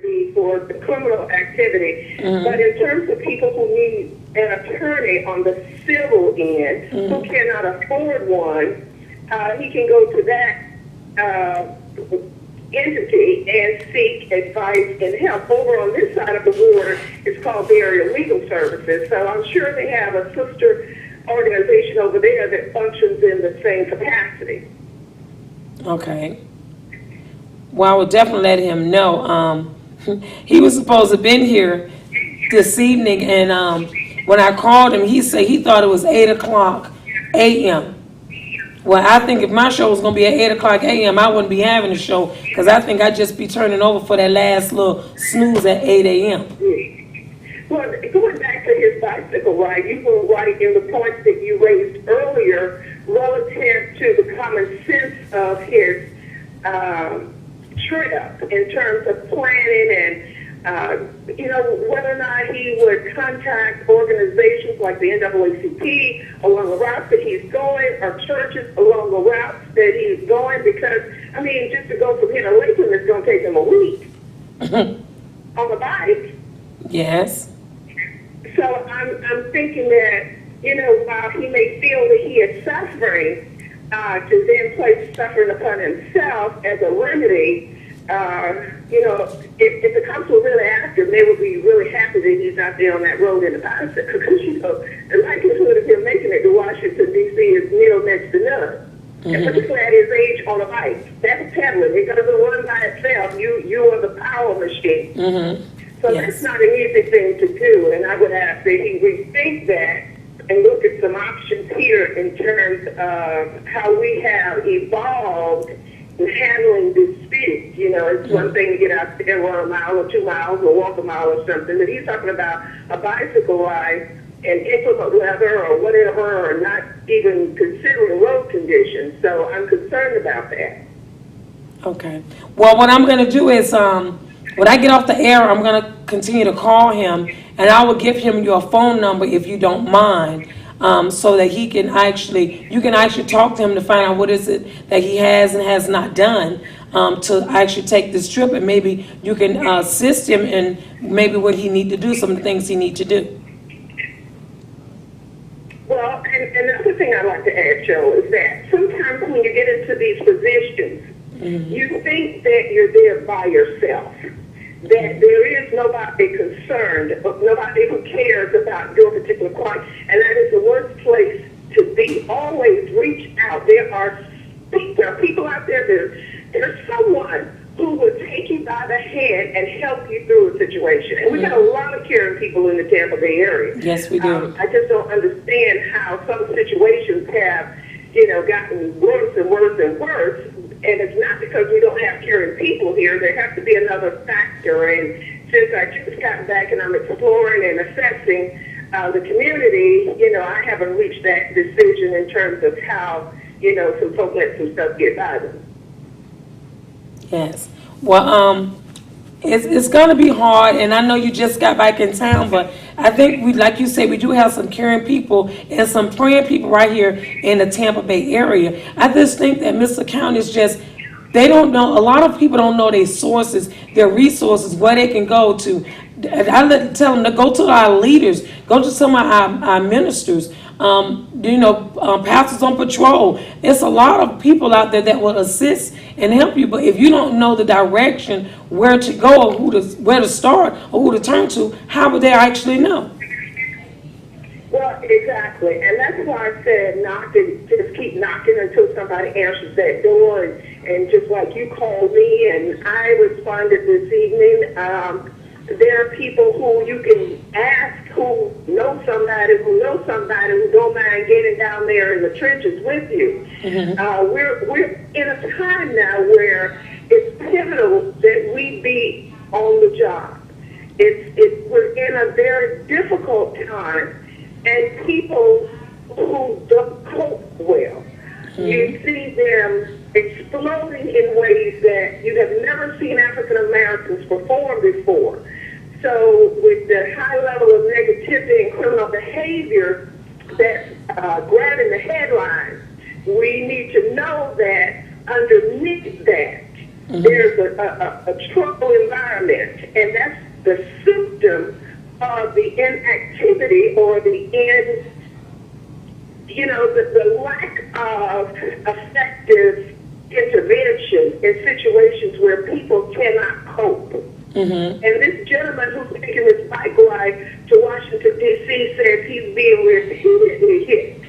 be for the criminal activity. But in terms of people who need an attorney on the civil end, who cannot afford one, he can go to that entity and seek advice and help. Over on this side of the border, it's called the Area Legal Services. So I'm sure they have a sister organization over there that functions in the same capacity. Okay. Well, I will definitely let him know. He was supposed to have been here this evening, and when I called him, he said he thought it was 8 o'clock a.m. Well, I think if my show was going to be at 8 o'clock a.m., I wouldn't be having a show, because I think I'd just be turning over for that last little snooze at 8 a.m. Well, going back to his bicycle ride, you were right in the points that you raised earlier relative to the common sense of his trip in terms of planning and whether or not he would contact organizations like the NAACP along the routes that he's going, or churches along the routes that he's going, because, I mean, just to go from here to Lakeland is going to take him a week on the bike. Yes. So I'm thinking that, while he may feel that he is suffering, to then place suffering upon himself as a remedy, if the cops were really after him, they would be really happy that he's out there on that road in the bicycle, because, the likelihood of him making it to Washington, D.C. is nil next to none. And particularly at his age on a bike. That's pedaling. It doesn't run by itself. You are the power machine. So that's not an easy thing to do, and I would ask that he rethink that and look at some options here in terms of how we have evolved in handling disputes. It's one thing to get out there and run a mile or 2 miles or walk a mile or something, but he's talking about a bicycle ride and inclement weather or whatever, or not even considering road conditions. So I'm concerned about that. Okay. Well, what I'm going to do is, when I get off the air, I'm going to continue to call him, and I will give him your phone number if you don't mind, so that you can actually talk to him to find out what is it that he has and has not done to actually take this trip, and maybe you can assist him in maybe what he need to do, some things he need to do. Well, and another thing I'd like to add, Joe, is that sometimes when you get into these positions, you think that you're there by yourself, that there is nobody concerned, nobody who cares about your particular client, and that is the worst place to be. Always reach out. There are people out there, there's someone who will take you by the hand and help you through a situation. And we got a lot of caring people in the Tampa Bay area. Yes, we do. I just don't understand how some situations have, gotten worse and worse and worse. And it's not because we don't have caring people here. There has to be another factor. And since I just got back and I'm exploring and assessing the community, I haven't reached that decision in terms of how, some folks let some stuff get by them. Yes. Well, it's going to be hard, and I know you just got back in town, but I think like you say, we do have some caring people and some praying people right here in the Tampa Bay area. I just think that Miss LaCount is just, they don't know, a lot of people don't know their sources, their resources, where they can go to. I tell them to go to our leaders, go to some of our ministers, pastors on patrol. There's a lot of people out there that will assist and help you, but if you don't know the direction, where to go, or where to start, or who to turn to, how would they actually know? Well, exactly, and that's why I said just keep knocking until somebody answers that door, and just like you called me and I responded this evening, there are people who you can ask who know somebody who don't mind getting down there in the trenches with you. We're in a time now where it's pivotal that we be on the job. We're in a very difficult time, and people who don't cope well, you see them exploding in ways that you have never seen African Americans perform before. So with the high level of negativity and criminal behavior that's grabbing the headlines, we need to know that underneath that There's a troubled environment, and that's the symptom of the inactivity or the the lack of effective intervention in situations where people cannot cope. And this gentleman who's taking his bike ride to Washington, D.C. says he's being repeatedly hit.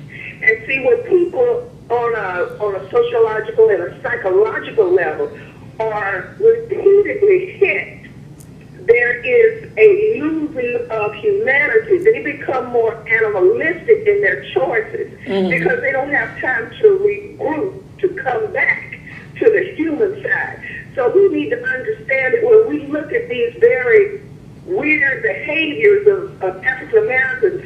And see, when people on a sociological and a psychological level are repeatedly hit, there is a losing of humanity. They become more animalistic in their choices because they don't have time to regroup, to come back to the human side. So we need to understand that when we look at these very weird behaviors of African Americans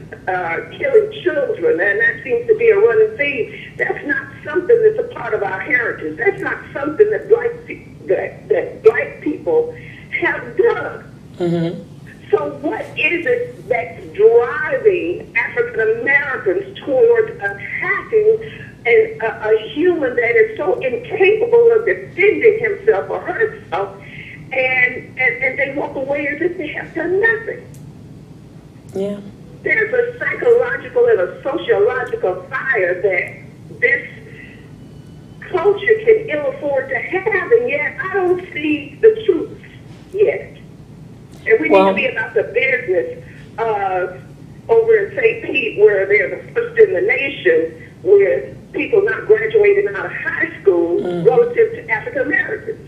killing children, and that seems to be a running theme, that's not something that's a part of our heritage. That's not something that black people have done. So what is it that's driving African Americans toward attacking a human that is so incapable of defending himself or herself, and they walk away as if they have done nothing? Yeah. There's a psychological and a sociological fire that this culture can ill afford to have, and yet I don't see the truth yet. And we need to be about the business of over in St. Pete, where they're the first in the nation with people not graduating out of high school relative to African Americans.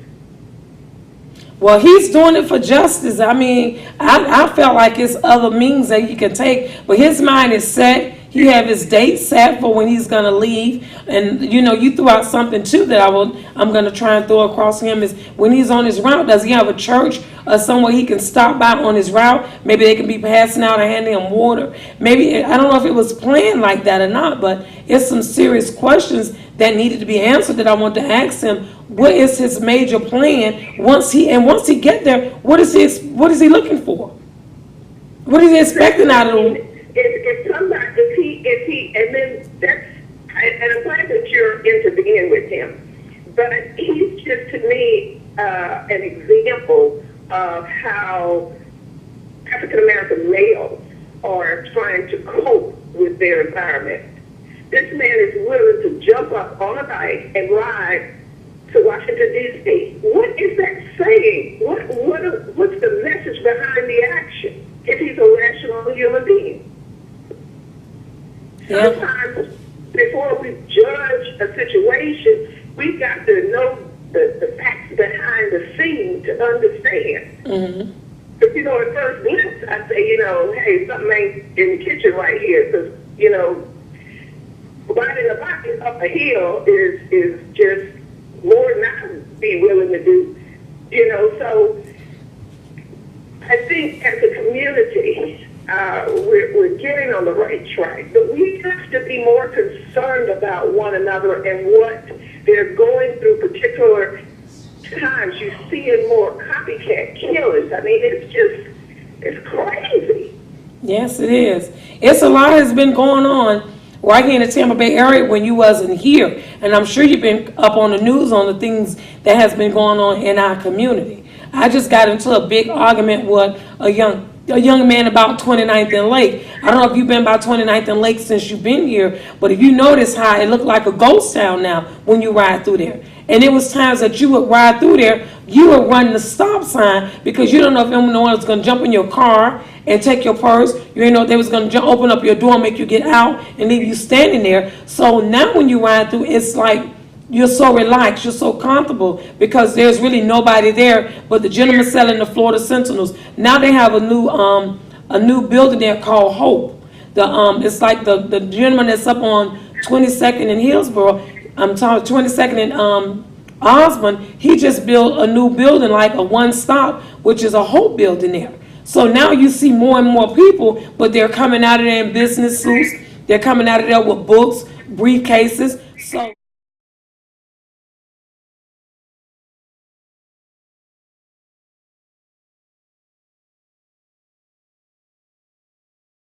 Well, he's doing it for justice. I mean, I felt like it's other means that he can take, but his mind is set. He have his date set for when he's going to leave. And, you threw out something, too, that I'm going to try and throw across him is when he's on his route, does he have a church or somewhere he can stop by on his route? Maybe they can be passing out or handing him water. Maybe, I don't know if it was planned like that or not, but it's some serious questions that needed to be answered that I want to ask him. What is his major plan once he get there? What is he looking for? What is he expecting out of him? And then and I'm glad that you're intervening with him, but he's just, to me, an example of how African American males are trying to cope with their environment. This man is willing to jump up on a bike and ride to Washington, D.C. What is that saying? What's the message behind the action if he's a rational human being? Sometimes, before we judge a situation, we've got to know the facts behind the scene to understand. Because, at first glance, I say, hey, something ain't in the kitchen right here. Because, riding a bike up a hill is just more than I'd be willing to do. So I think as a community, we're getting on the right track, but we have to be more concerned about one another and what they're going through particular times. You see in more copycat killings. I mean, it's crazy. Yes, it is. It's a lot has been going on right here in the Tampa Bay area when you wasn't here. And I'm sure you've been up on the news on the things that has been going on in our community. I just got into a big argument with a young man about 29th and Lake. I don't know if you've been by 29th and Lake since you've been here, but if you notice how it looked like a ghost town now when you ride through there. And it was times that you would ride through there, you would run the stop sign because you don't know if anyone was going to jump in your car and take your purse. You didn't know if they was going to open up your door and make you get out and leave you standing there. So now when you ride through, it's like you're so relaxed, you're so comfortable because there's really nobody there but the gentleman selling the Florida Sentinels. Now they have a new building there called Hope. It's like the gentleman that's up on 22nd in Hillsborough. I'm talking 22nd in Osborne. He just built a new building, like a one-stop, which is a Hope building there. So now you see more and more people, but they're coming out of there in business suits. They're coming out of there with books, briefcases. So